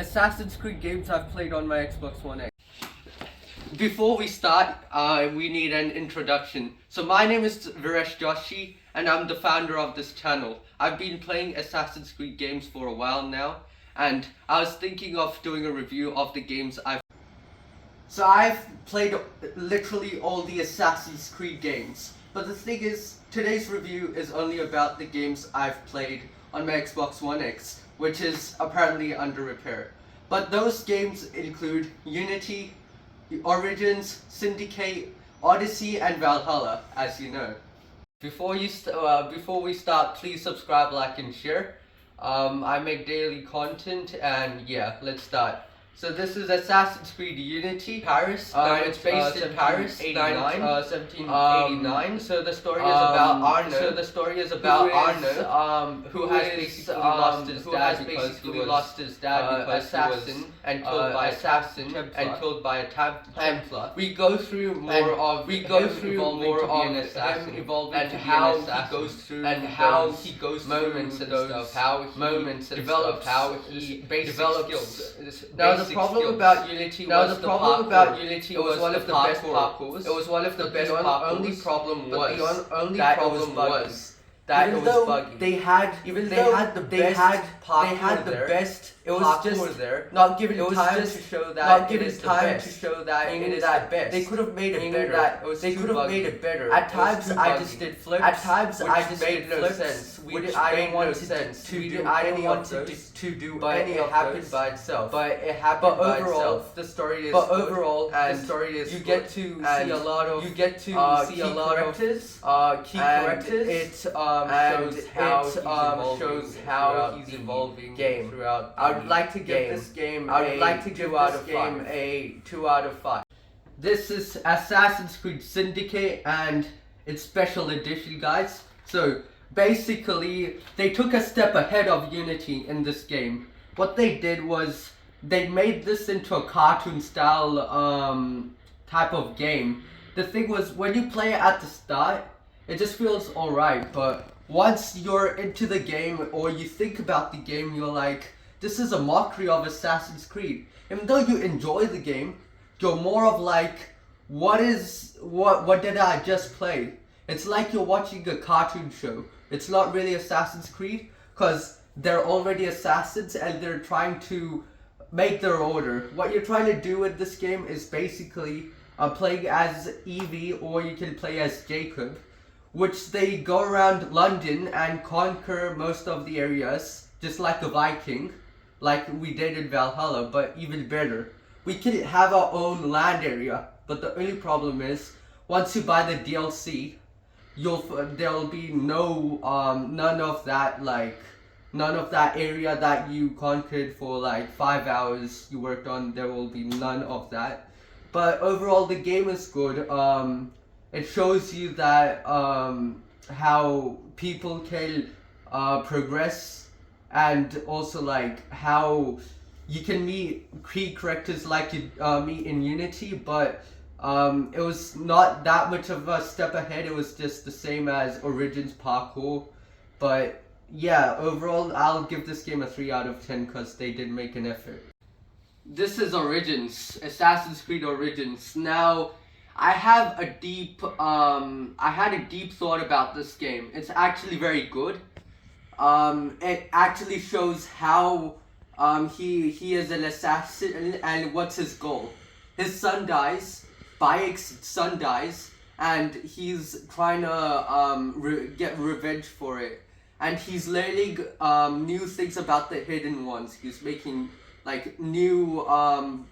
Assassin's Creed games I've played on my Xbox One X. Before we start, we need an introduction. So my name is Viresh Joshi, and I'm the founder of this channel. I've been playing Assassin's Creed games for a while now, and I was thinking of doing a review of the games So I've played literally all the Assassin's Creed games. But the thing is, today's review is only about the games I've played on my Xbox One X, which is apparently under repair. But those games include Unity, Origins, Syndicate, Odyssey, and Valhalla, as you know. Before we start, please subscribe, like, and share. I make daily content, and yeah, let's start. So this is Assassin's Creed Unity, Paris. It's based in Paris, 1789. So the story is about Arno. Who has basically lost his dad because he was assassin and killed by a Templar. We go through more of him evolving and how he goes through moments and stuff, how he develops skills. Now the problem about Unity was it was one of the best parkours. It was one of the best parkours. The only problem was that it was buggy. They had the best. It was just not given time to show that it is the best. They could have made it better. They could have made it better. At times I just did flips. At times I just made no sense. I didn't want to do any of those. But it happened by itself. But overall, the story is you get to see a lot of key characters. It shows how he's evolving throughout. I would like to give this game a 2 out of 5. This is Assassin's Creed Syndicate and its special edition, guys. So basically, they took a step ahead of Unity in this game. What they did was they made this into a cartoon style type of game. The thing was, when you play it at the start, it just feels alright, but once you're into the game or you think about the game, you're like, this is a mockery of Assassin's Creed. Even though you enjoy the game, you're more of like, what did I just play? It's like you're watching a cartoon show. It's not really Assassin's Creed, because they're already assassins and they're trying to make their order. What you're trying to do with this game is basically playing as Evie, or you can play as Jacob, which they go around London and conquer most of the areas, just like a Viking, like we did in Valhalla, but even better. We can have our own land area, but the only problem is, once you buy the DLC, there'll be none of that area that you conquered for like 5 hours you worked on. There will be none of that. But overall, the game is good. It shows you that how people can progress, and also like how you can meet key characters like you meet in Unity, but it was not that much of a step ahead. It was just the same as Origins parkour. But yeah, overall I'll give this game a 3 out of 10 because they did make an effort. This is Origins, Assassin's Creed Origins. Now, I had a deep thought about this game. It's actually very good. It actually shows how he is an assassin and what's his goal. His son dies, Bayek's son dies, and he's trying to get revenge for it. And he's learning new things about the Hidden Ones. He's making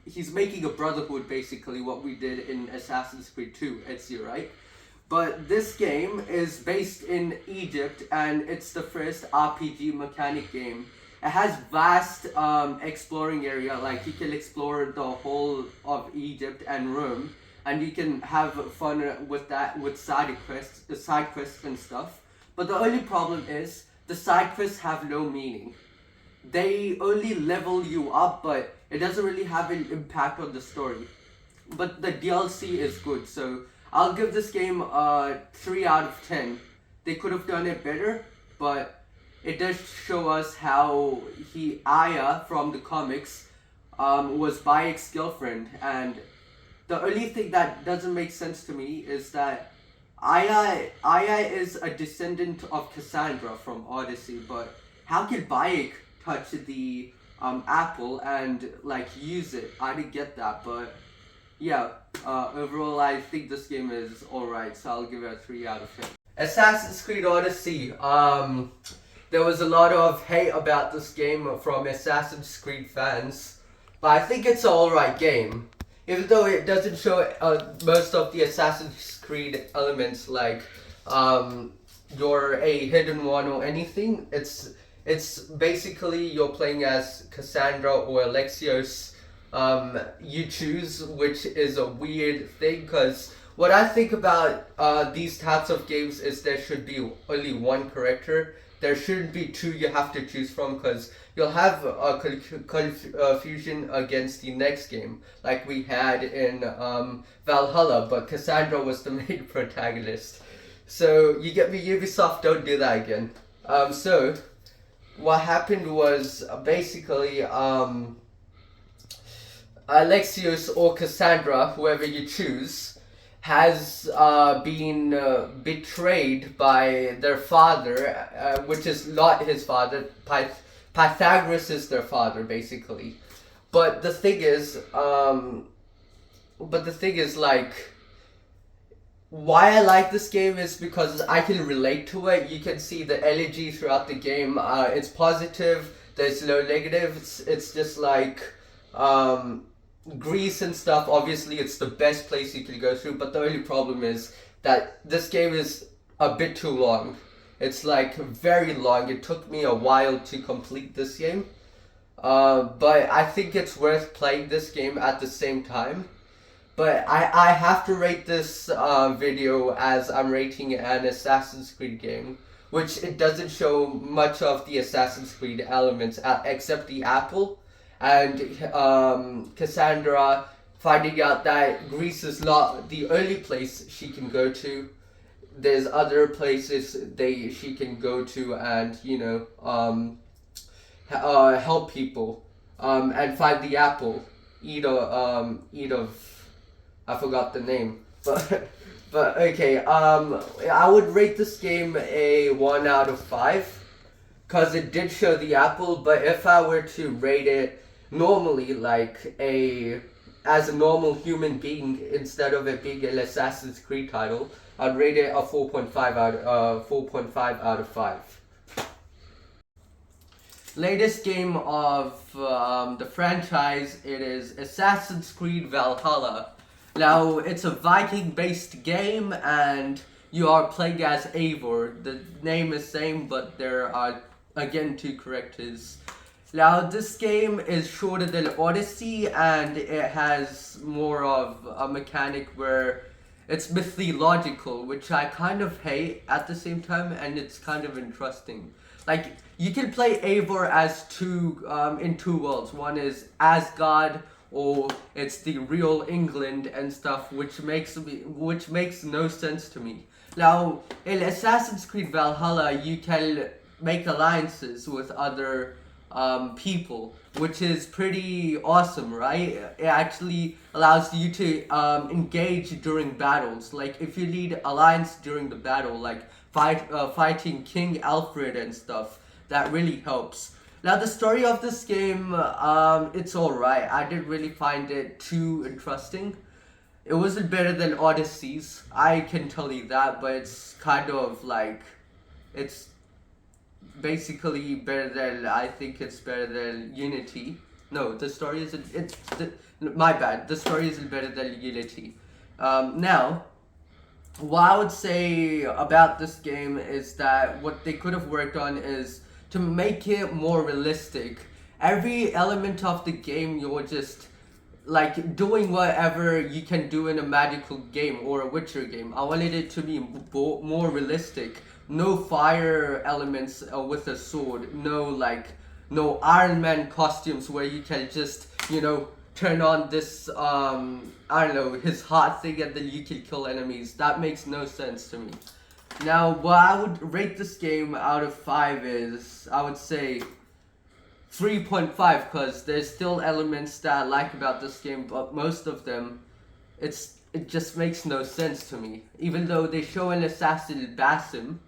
he's making a brotherhood, basically what we did in Assassin's Creed 2, Ezio, right? But this game is based in Egypt, and it's the first RPG mechanic game. It has vast exploring area, like you can explore the whole of Egypt and Rome, and you can have fun with that, with side quests and stuff. But the only problem is, the side quests have no meaning. They only level you up, but it doesn't really have an impact on the story. But the DLC is good, so I'll give this game a 3 out of 10. They could have done it better, but it does show us how Aya from the comics was Bayek's girlfriend, and the only thing that doesn't make sense to me is that Aya is a descendant of Cassandra from Odyssey, but how can Bayek touch the apple and like use it? I didn't get that, but yeah, overall I think this game is alright, so I'll give it a 3 out of 10. Assassin's Creed Odyssey, there was a lot of hate about this game from Assassin's Creed fans, but I think it's an alright game. Even though it doesn't show most of the Assassin's Creed elements, like you're a hidden one or anything, it's basically you're playing as Cassandra or Alexios. You choose, which is a weird thing, because what I think about these types of games is there should be only one character. There shouldn't be two you have to choose from, because you'll have a confusion against the next game, like we had in Valhalla, but Cassandra was the main protagonist. So you get me, Ubisoft, don't do that again. So what happened was basically Alexios or Cassandra, whoever you choose, has been betrayed by their father, which is not his father. Pythagoras is their father, basically. But the thing is, like, why I like this game is because I can relate to it. You can see the energy throughout the game. It's positive. There's no negatives. It's just like Greece and stuff. Obviously it's the best place you can go through, but the only problem is that this game is a bit too long. It's like very long. It took me a while to complete this game, but I think it's worth playing this game at the same time. But I have to rate this video as I'm rating an Assassin's Creed game, which it doesn't show much of the Assassin's Creed elements except the apple. And Cassandra finding out that Greece is not the only place she can go to. There's other places she can go to and, you know, help people and find the apple. Eat of I forgot the name, but okay. I would rate this game a 1 out of 5 because it did show the apple. But if I were to rate it normally, like as a normal human being, instead of it being an Assassin's Creed title, I'd rate it a 4.5 out of 5. Latest game of the franchise, it is Assassin's Creed Valhalla. Now, it's a Viking-based game, and you are playing as Eivor. The name is same, but there are, again, 2 characters. Now, this game is shorter than Odyssey, and it has more of a mechanic where it's mythological, which I kind of hate at the same time, and it's kind of interesting. Like, you can play Eivor as in 2 worlds. One is Asgard, or it's the real England and stuff, which makes no sense to me. Now, in Assassin's Creed Valhalla, you can make alliances with other people, which is pretty awesome, right? It actually allows you to engage during battles. Like, if you lead alliance during the battle, like fighting King Alfred and stuff, that really helps. Now, the story of this game, it's alright. I didn't really find it too interesting. It wasn't better than Odyssey's, I can tell you that, but it's kind of like, it's basically better than, I think it's better than Unity. No, the story isn't, my bad, the story isn't better than Unity. Now, what I would say about this game is that what they could have worked on is to make it more realistic. Every element of the game, you're just like doing whatever you can do in a magical game or a Witcher game. I wanted it to be more realistic. No fire elements with a sword. No Iron Man costumes where you can just, you know, turn on this, I don't know, his heart thing and then you can kill enemies. That makes no sense to me. Now, what I would rate this game out of 5 is, I would say 3.5 because there's still elements that I like about this game, but most of them, it just makes no sense to me. Even though they show an assassin, Basim,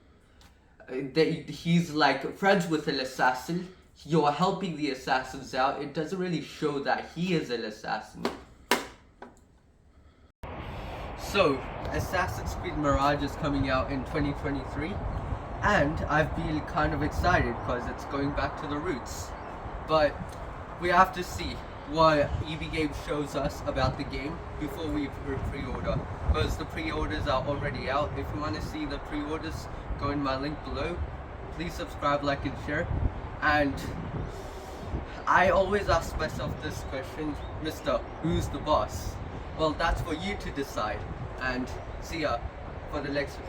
he's like friends with an assassin, you're helping the assassins out, it doesn't really show that he is an assassin. So, Assassin's Creed Mirage is coming out in 2023, and I've been kind of excited because it's going back to the roots. But we have to see what EB Games shows us about the game before we pre-order, because the pre-orders are already out. If you want to see the pre-orders, go in my link below. Please subscribe, like, and share. And I always ask myself this question, Mr. Who's the boss? Well, that's for you to decide. And see ya for the next